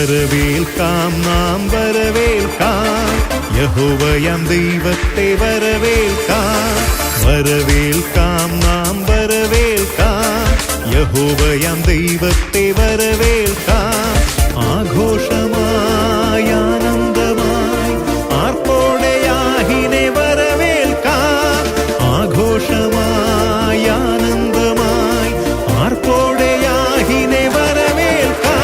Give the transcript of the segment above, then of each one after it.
വരവേൽക്കാം നാം വരവേൽക്കാം യഹോവയാം ദൈവത്തെ വരവേൽക്കാം. വരവേൽക്കാം നാം വരവേൽക്കാം യഹോവയാം ദൈവത്തെ വരവേൽക്കാം. ആഘോഷമായി ആനന്ദമായി ആർപ്പോടെ യാഹിനെ വരവേൽക്കാം. ആഘോഷമായി ആനന്ദമായി ആർപ്പോടെ യാഹിനെ വരവേൽക്കാം.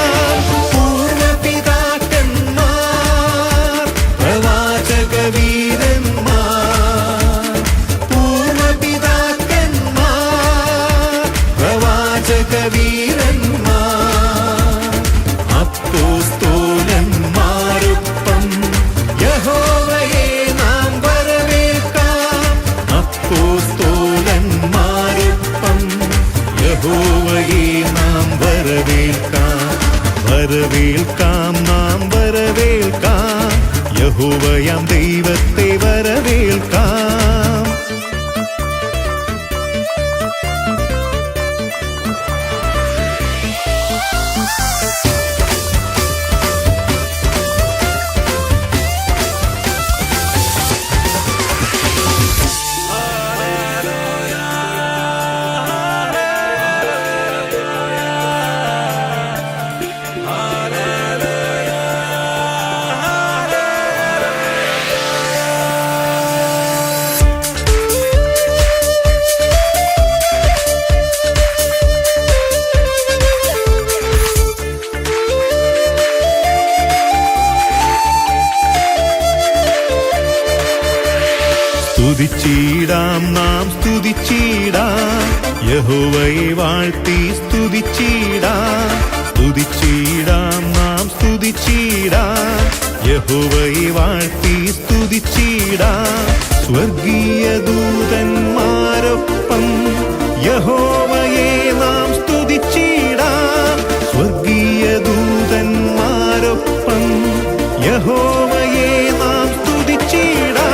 പൂർവപിതാക്കന്മാർ പ്രവാചക വീരന്മാർ, പൂർവപിതാക്കന്മാർ പ്രവാചക വീരന്മാർ, അപ്പോസ്തലന്മാരൊപ്പം യഹോവയെ നാം വരവേൽക്കാം. അപ്പോസ്തലന്മാരൊപ്പം യഹോവയെ നാം വരവേൽക്കാം. വരവേൽക്കാം നാം വരവേൽക്കാം യഹോവയാം ദൈവത്തെ വരവേൽക്കാം. സ്തുതിച്ചിടാം നാം സ്തുതിച്ചിടാം യഹോവയെ വാഴ്ത്തി സ്തുതിച്ചിടാം. സ്തുതിച്ചിടാം നാം സ്തുതിച്ചിടാം യഹോവയെ വാഴ്ത്തി സ്തുതിച്ചിടാം. സ്വർഗീയ ദൂതന്മാരൊപ്പം യഹോവയെ നാം സ്തുതിച്ചിടാം. സ്വർഗീയ ദൂതന്മാരൊപ്പം യഹോവയെ നാം സ്തുതിച്ചിടാം.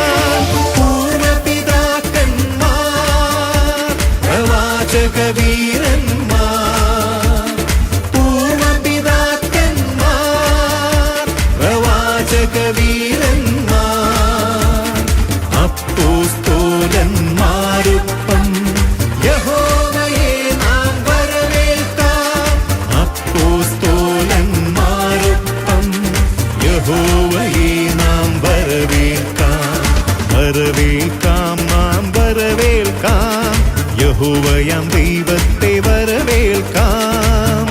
വീരന്മാർ, പൂർവപിതാക്കന്മാർ പ്രവാചക വീരന്മാർ, അപ്പോസ്തലന്മാരൊപ്പം യഹോവയെ നാം വരവേൽക്കാം. അപ്പോസ്തലന്മാരൊപ്പം യഹോവയെ നാം വരവേൽക്കാം. വരവേൽക്കാം നാം വരവേൽക്കാം യഹോവയാം ദൈവത്തെ വരവേൽക്കാം.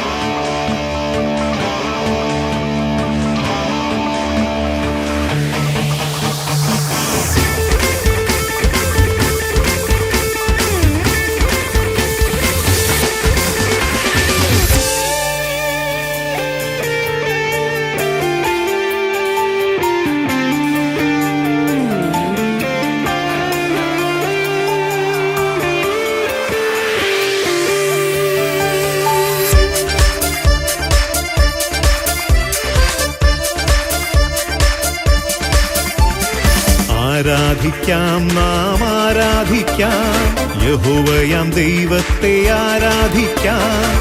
ആരാധിക്കാം നാം ആരാധിക്കാം യഹോവയാം ദൈവത്തെ ആരാധിക്കാം.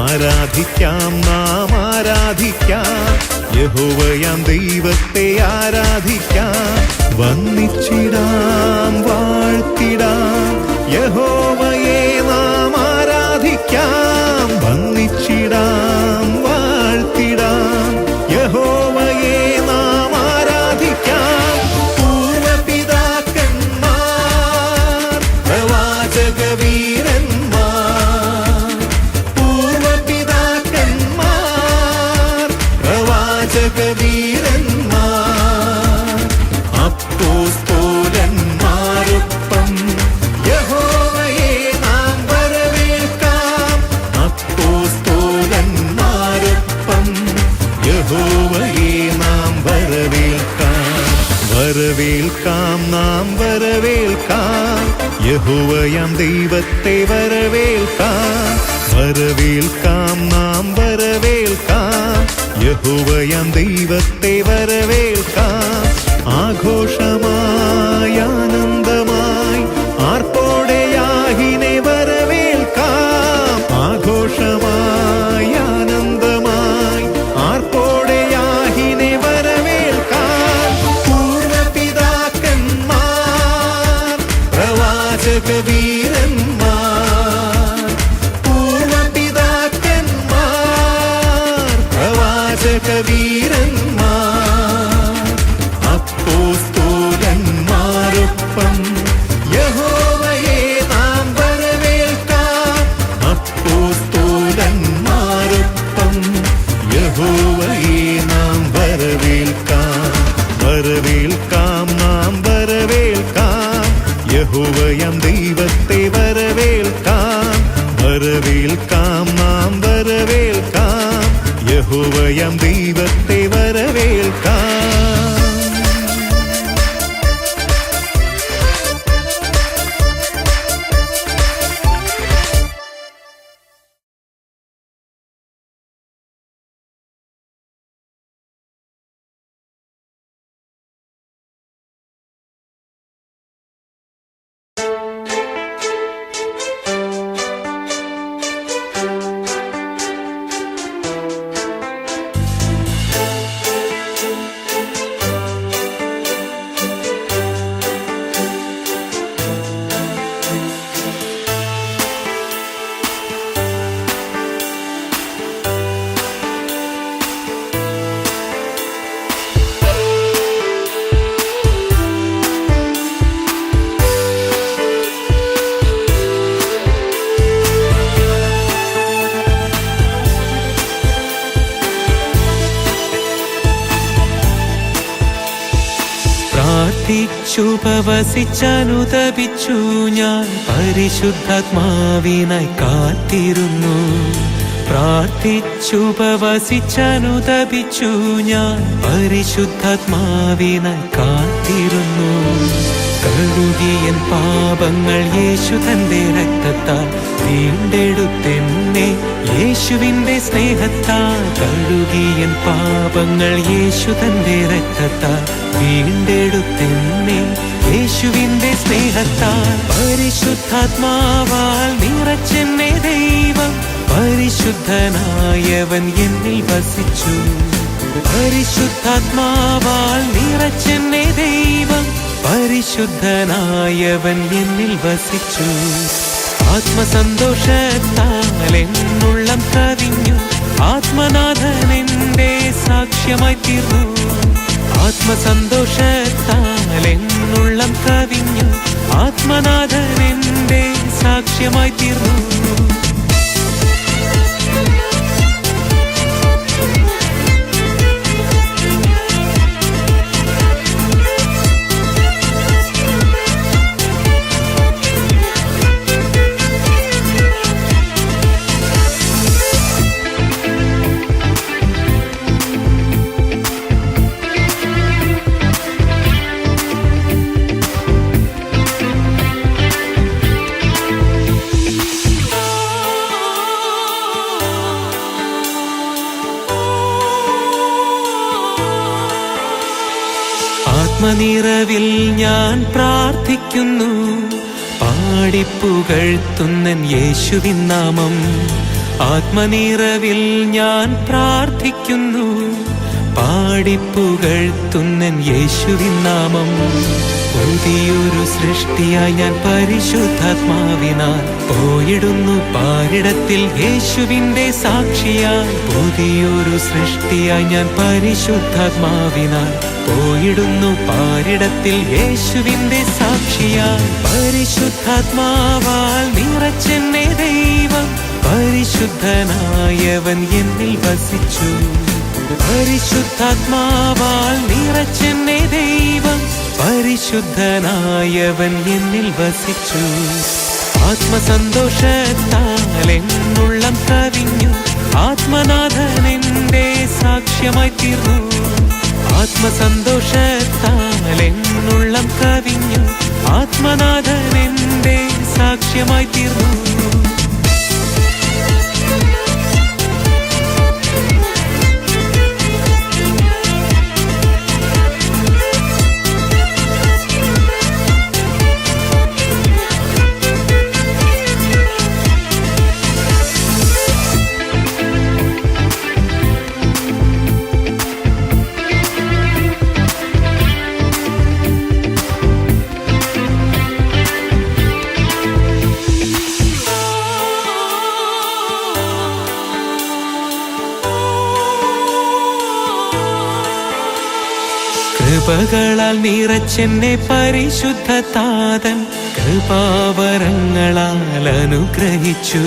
ആരാധിക്കാം നാം ആരാധിക്കാം യഹോവയാം ദൈവത്തെ ആരാധിക്കാം. വന്ദിച്ചിടാം വാഴ്ത്തിടാം യഹോവയെ നാം ആരാധിക്കാം. വന്ദിച്ചിടാം വാഴ്ത്തിടാം യഹോവയെ നാം ആരാധിക്കാം. വീരന്മാർ, പൂർവപിതാക്കന്മാർ പ്രവാചക വീരന്മാർ, അപ്പോസ്തലന്മാരൊപ്പം യഹോവയെ നാം വരവേൽക്കാം. അപ്പോസ്തലന്മാരൊപ്പം യഹോവയെ നാം വരവേൽക്കാം. വരവേൽക്കാം നാം വരവേൽക്കാം യഹോവയാം ദൈവത്തെ വരവേൽക്കാം. വരവേൽക്കാം നാം വരവേൽക്കാം യഹോവയാം ദൈവത്തെ വരവേൽക്കാം. ആഘോഷമായി ആനന്ദമായി ആർപ്പോടെ യാഹിനെ വരവേൽക്കാം. ആഘോഷമായി ആനന്ദമായി ആർപ്പോടെ താരകവീരന്മാർ അപ്പോസ്തലന്മാരൊപ്പം യഹോവയെ നാം വരവേൽക്കാം. അപ്പോസ്തലന്മാരൊപ്പം യഹോവയെ നാം വരവേൽക്കാം. വരവേൽക്കാം, നാം വരവേൽക്കാം. യഹോവയാം ദൈവത്തെ വരവേൽക്കാം. വരവേൽക്കാം, നാം വരവേൽക്കാം. യഹോവയാം ദൈവത്തെ വരവേൽക്കാം. പ്രാർത്ഥിച്ചുപവസിച്ചനുതപിച്ചു ഞാൻ പരിശുദ്ധാത്മാവിനായി കാത്തിരുന്നു. പ്രാർത്ഥിച്ചുപവസിച്ചനുതപിച്ചു ഞാൻ പരിശുദ്ധാത്മാവിനായി കാത്തിരുന്നു. കഴുകിയൻ പാപങ്ങൾ യേശു തന്റെ രക്തത്താൽ വീണ്ടെടുത്തെന്നെ യേശുവിന്റെ സ്നേഹത്താൽ. കഴുകിയൻ പാപങ്ങൾ യേശു തന്റെ രക്തത്താൽ വീണ്ടെടുത്തെന്നെ യേശുവിന്റെ സ്നേഹത്താൽ. പരിശുദ്ധാത്മാവാൽ നിറച്ചെന്നെ ദൈവം പരിശുദ്ധനായവൻ എന്നിൽ വസിച്ചു. പരിശുദ്ധാത്മാവാൽ നിറച്ചെന്നെ ദൈവം പരിശുദ്ധനായവൻ എന്നിൽ വസിച്ചു. ആത്മസന്തോഷത്താൽ എന്നുള്ളം കവിഞ്ഞു. ആത്മനാഥൻ എന്റെ സാക്ഷ്യമായി തീർന്നു. ആത്മസന്തോഷത്താൽ എന്നുള്ളം കവിഞ്ഞു. ആത്മനാഥൻ എന്റെ സാക്ഷ്യമായി തീർന്നു. ആത്മനിറവിൽ ഞാൻ പ്രാർത്ഥിക്കുന്നു. പാടിപ്പുകഴ്ത്തുന്നൻ യേശുവിൻ നാമം. ആത്മനിറവിൽ ഞാൻ പ്രാർത്ഥിക്കുന്നു. പാടിപ്പുകഴ്ത്തുന്നൻ യേശുവിൻ നാമം. പുതിയൊരു സൃഷ്ടിയായി ഞാൻ പരിശുദ്ധാത്മാവിനാൽ പോയിടുന്നു പാരിടത്തിൽ യേശുവിന്റെ സാക്ഷിയായി. പുതിയൊരു സൃഷ്ടിയായി ഞാൻ പരിശുദ്ധാത്മാവിനാൽ പോയിടുന്നു പാരിടത്തിൽ യേശുവിന്റെ സാക്ഷിയായി. പരിശുദ്ധാത്മാവാൽ നിറച്ചെന്നെ ദൈവം പരിശുദ്ധനായവൻ എന്നിൽ വസിച്ചു. പരിശുദ്ധാത്മാവാൽ നിറച്ചെന്നെ ദൈവം പരിശുദ്ധനായവൻ എന്നിൽ വസിച്ചു. ആത്മസന്തോഷത്താൽ എന്നുള്ളം കവിഞ്ഞു. ആത്മനാഥൻ എന്റെ സാക്ഷ്യമായി തീർന്നു. ആത്മസന്തോഷത്താൽ എന്നുള്ളം കവിഞ്ഞു. ആത്മനാഥൻ എന്റെ സാക്ഷ്യമായി തീർന്നു. കൃപകളാൽ നിറച്ചെന്നെ പരിശുദ്ധ താതൻ കൃപാവരങ്ങളാൽ അനുഗ്രഹിച്ചു.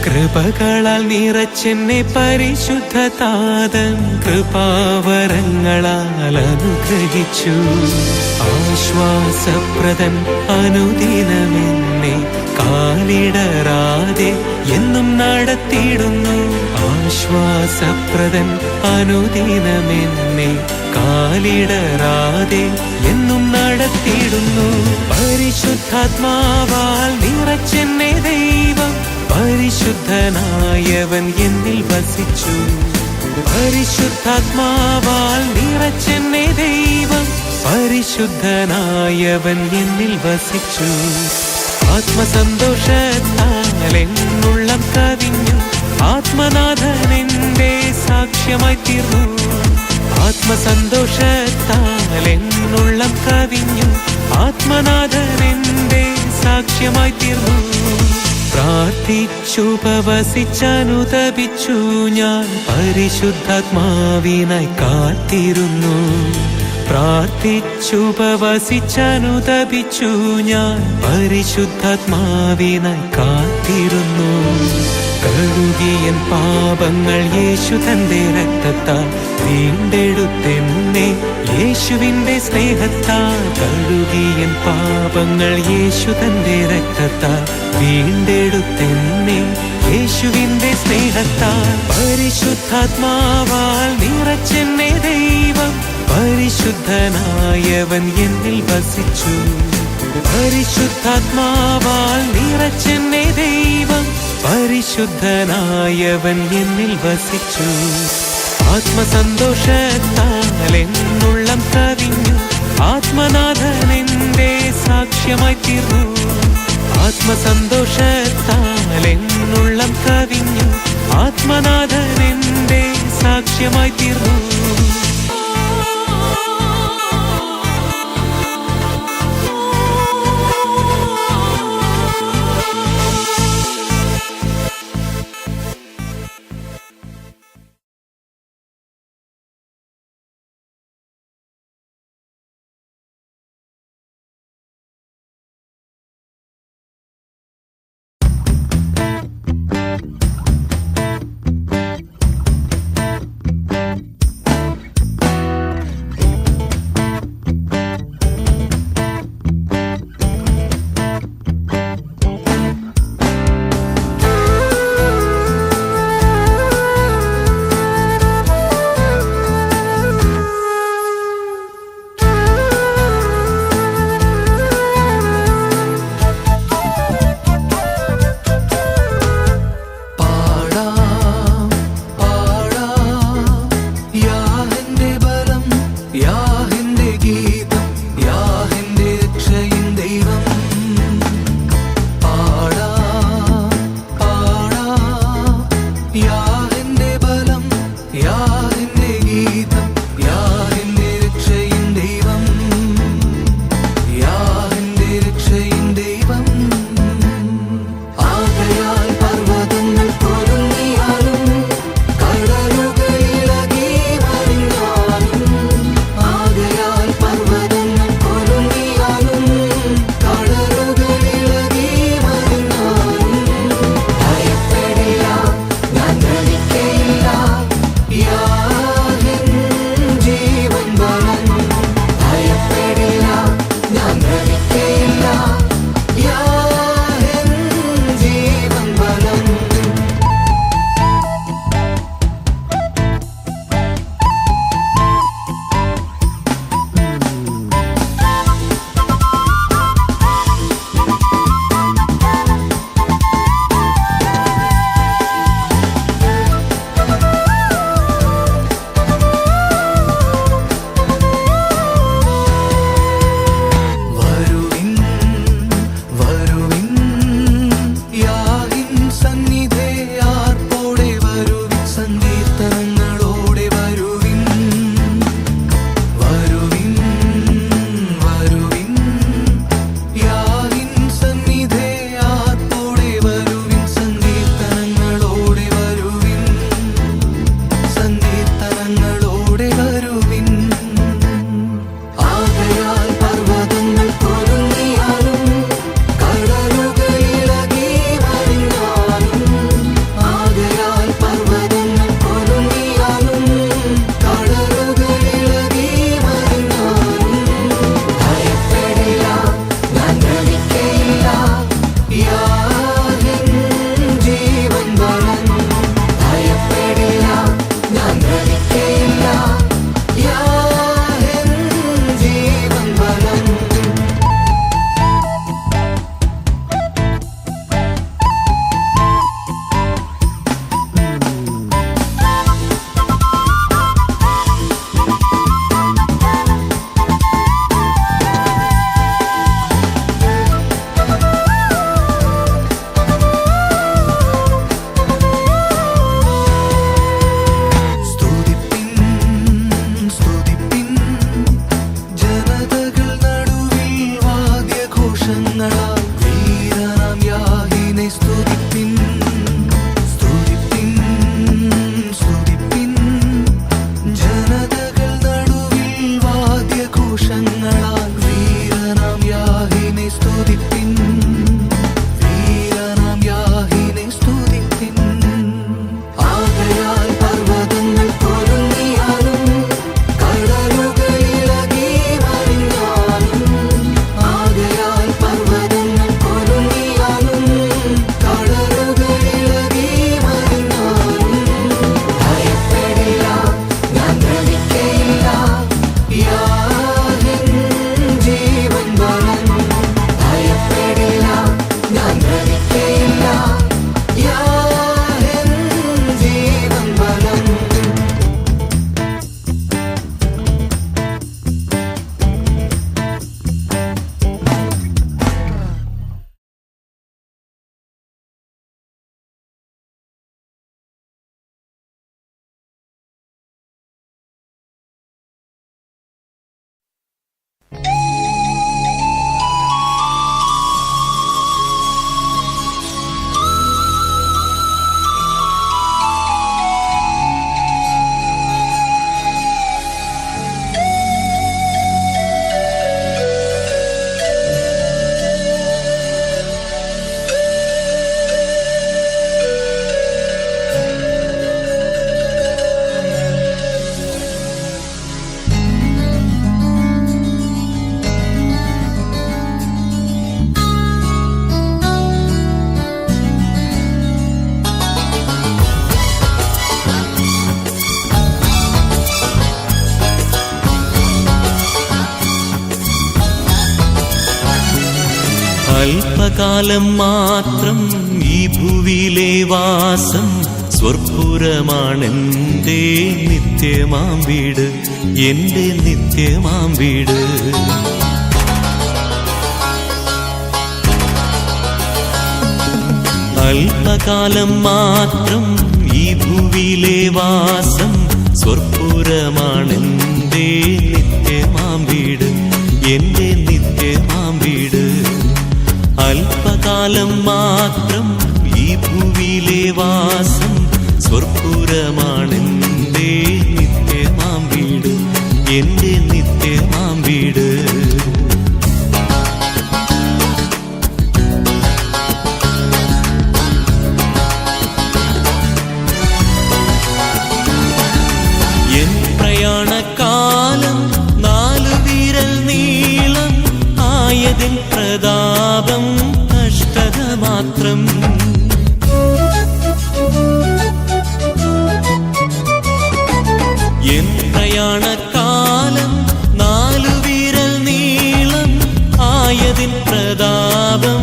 കൃപകളാൽ നിറച്ചെന്നെ പരിശുദ്ധ താതൻ കൃപാവരങ്ങളാൽ അനുഗ്രഹിച്ചു. ആശ്വാസപ്രദൻ അനുദിനമെന്നെ കാലിടറാതെ എന്നും നടത്തിയിടുന്നു. ആശ്വാസപ്രദൻ അനുദിനമെന്നെ കാലിടറാതെ എന്നും നടത്തിയിടുന്നു. പരിശുദ്ധാത്മാവാൽ നിറച്ചെന്നെ ദൈവം പരിശുദ്ധനായവൻ എന്നിൽ വസിച്ചു. പരിശുദ്ധാത്മാവാൽ നിറച്ചെന്നെ ദൈവം പരിശുദ്ധനായവൻ എന്നിൽ വസിച്ചു. ആത്മസന്തോഷത്താൽ എന്നുള്ളം കവിഞ്ഞു. ആത്മനാഥൻ എന്റെ സാക്ഷ്യമായി തീർന്നു. ആത്മസന്തോഷത്താൽ എന്നുള്ളം കവിഞ്ഞു. ആത്മനാഥൻ എന്റെ സാക്ഷ്യമായി തീർന്നു. പ്രാർത്ഥിച്ചുപവസിച്ചനുതപിച്ചു ഞാൻ പരിശുദ്ധാത്മാവിനായി കാത്തിരുന്നു. പ്രാർത്ഥിച്ചുപവസിച്ചനുതപിച്ചു ഞാൻ പരിശുദ്ധാത്മാവിനായി കാത്തിരുന്നു. കഴുകിയൻ പാപങ്ങൾ യേശു തന്റെ രക്തത്താൽ വീണ്ടെടുത്തെന്നെ യേശുവിന്റെ സ്നേഹത്താൽ. കഴുകിയൻ പാപങ്ങൾ യേശു തന്റെ രക്തത്താൽ വീണ്ടെടുത്തെന്നെ യേശുവിന്റെ സ്നേഹത്താൽ. പരിശുദ്ധാത്മാവാൽ നിറച്ചെന്നെ ദൈവം പരിശുദ്ധനായവൻ എന്നിൽ വസിച്ചു. പരിശുദ്ധാത്മാവാൽ നിറച്ചെന്നെ ദൈവം പരിശുദ്ധനായവൻ എന്നിൽ വസിച്ചു. ആത്മസന്തോഷത്താൽ എന്നുള്ളം കവിഞ്ഞു. ആത്മനാഥൻ എന്റെ സാക്ഷ്യമായി തീർന്നു. ആത്മസന്തോഷത്താൽ എന്നുള്ളം കവിഞ്ഞു. ആത്മനാഥൻ എന്റെ സാക്ഷ്യമായി തീർന്നു. അല്പകാലം മാത്രം ഈ ഭൂവിലെ വാസം, സ്വർപ്പുരമാണെന്റെ നിത്യമാം വീട്, എന്റെ നിത്യമാം വീട്. അല്പകാലം മാത്രം ഈ ഭൂവിലെ വാസം, സ്വർപ്പുരമാണെന്റെ നിത്യമാം വീട്, എന്റെ നിത്യമാം വീട്. അല്പകാലം മാത്രം ഈ ഭൂവിലെ വാസം, സ്വർപ്പുരമാണെന്റെ നിത്യമാം വീട്, എന്റെ നിത്യമാം വീട്. എൻ പ്രയാണകാലം 4 വിരൽ നീളം ആയതിൻ പ്രതാപം കഷ്ടത മാത്രം. എൻ പ്രയാണകാലം 4 വിരൽ നീളം ആയതിൻ പ്രതാപം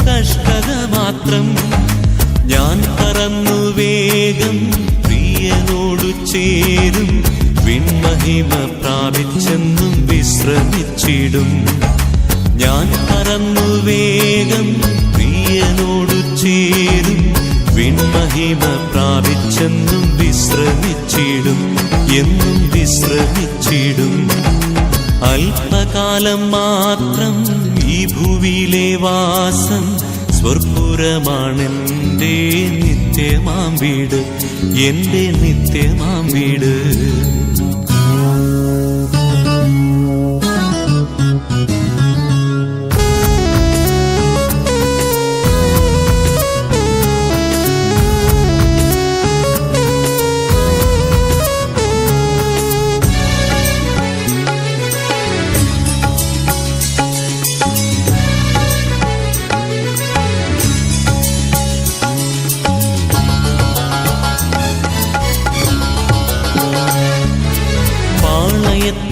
കഷ്ടത മാത്രം. ഞാൻ പറന്നു വേഗം പ്രിയനോടു ചേരും, വിൺമഹിമ പ്രാപിച്ചെന്നും വിശ്രമിച്ചിടും. ഞാൻ പറന്നു വേഗം പ്രിയനോടു ചേരും, വിൺമഹിമ പ്രാപിച്ചെന്നും വിശ്രമിച്ചിടും, എന്നും വിശ്രമിച്ചിടും. അല്പകാലം മാത്രം ഈ ഭൂവിലെ വാസം, സ്വർപ്പുരമാണെന്റെ നിത്യമാം വീട്, എന്റെ നിത്യമാം വീട്.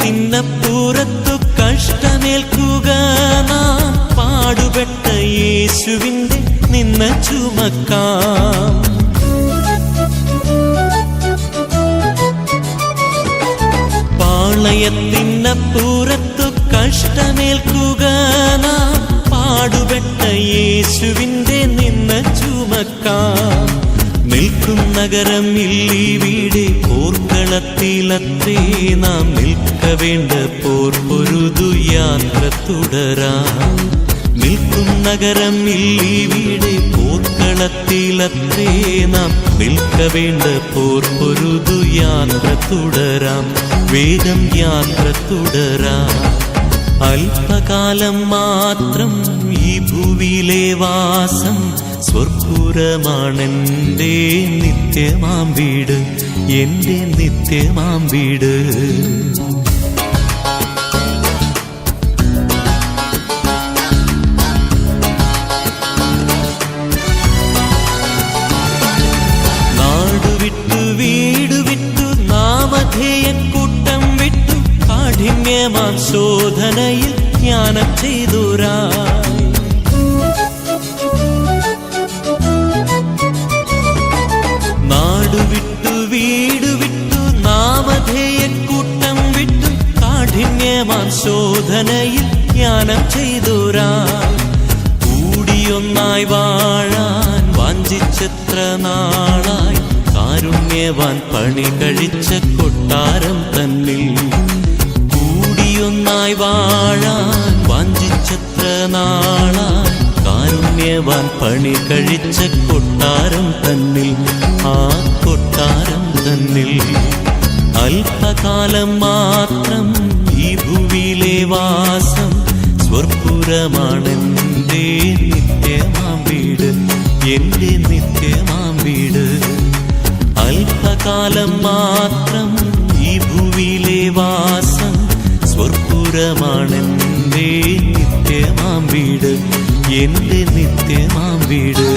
പാളയത്തിനപ്പുറത്തു കഷ്ടമേൽക്കുക നാം, പാടുപെട്ട യേശുവിന്റെ നിന്ന ചുമക്കാം. പാളയത്തിനപ്പുറത്തു കഷ്ടമേൽക്കുക നാം, പാടുപെട്ട യേശുവിന്റെ നിന്ന ചുമക്കാം. നിൽക്കും നഗരം ഇല്ലീവിടെ, പോർക്കളത്തിലത്രേ നാം നിൽക്കവേണ്ട പോർപ്പൊരുതു യാത്ര തുടരാം. നിൽക്കും നഗരം ഇല്ലീവിടെ, പോർക്കളത്തിലത്രേ നാം നിൽക്കവേണ്ട പോർപ്പൊരുതു യാത്ര തുടരാം, വേഗം യാത്ര തുടരാം. അല്പകാലം മാത്രം ഈ ഭൂവിലെ വാസം, സ്വർപ്പുരമാണെന്റെ നിത്യമാം വീട്, എന്റെ നിത്യമാം വീട്. നാടുവിട്ടു വീടു വിട്ടു നാമധേയക്കൂട്ടം വിട്ടു, കാഠിന്യമാം ശോധനയിൽ ജ്ഞാനം ചെയ്തുരായി. നാടുവിട്ടു വീടു വിട്ടു നാമധേയക്കൂട്ടം വിട്ടു, കാഠിന്യമാം ശോധനയിൽ ജ്ഞാനം ചെയ്തുരായി. കൂടിയൊന്നായി വാഴാൻ വാഞ്ചിച്ചെത്ര നാളായി, കാരുണ്യവാൻ പണി കഴിച്ച കൊട്ടാരം തന്നിൽ. കൂടിയൊന്നായി വാഴാൻ വാഞ്ചിച്ചെത്ര നാളായി, കാരുണ്യവാൻ പണി കഴിച്ച കൊട്ടാരം തന്നിൽ, ആ കൊട്ടാരം തന്നിൽ. അല്പകാലം മാത്രം ഈ ഭൂവിലെ വാസം, സ്വർപ്പുരമാണെന്റെ നിത്യമാം വീട്, എന്റെ നിത്യമാം വീട്. അല്പകാലം മാത്രം ഈ ഭൂവിലെ വാസം, സ്വർപ്പുരമാണെന്റെ നിത്യമാം വീട്, എന്റെ നിത്യമാം വീട്.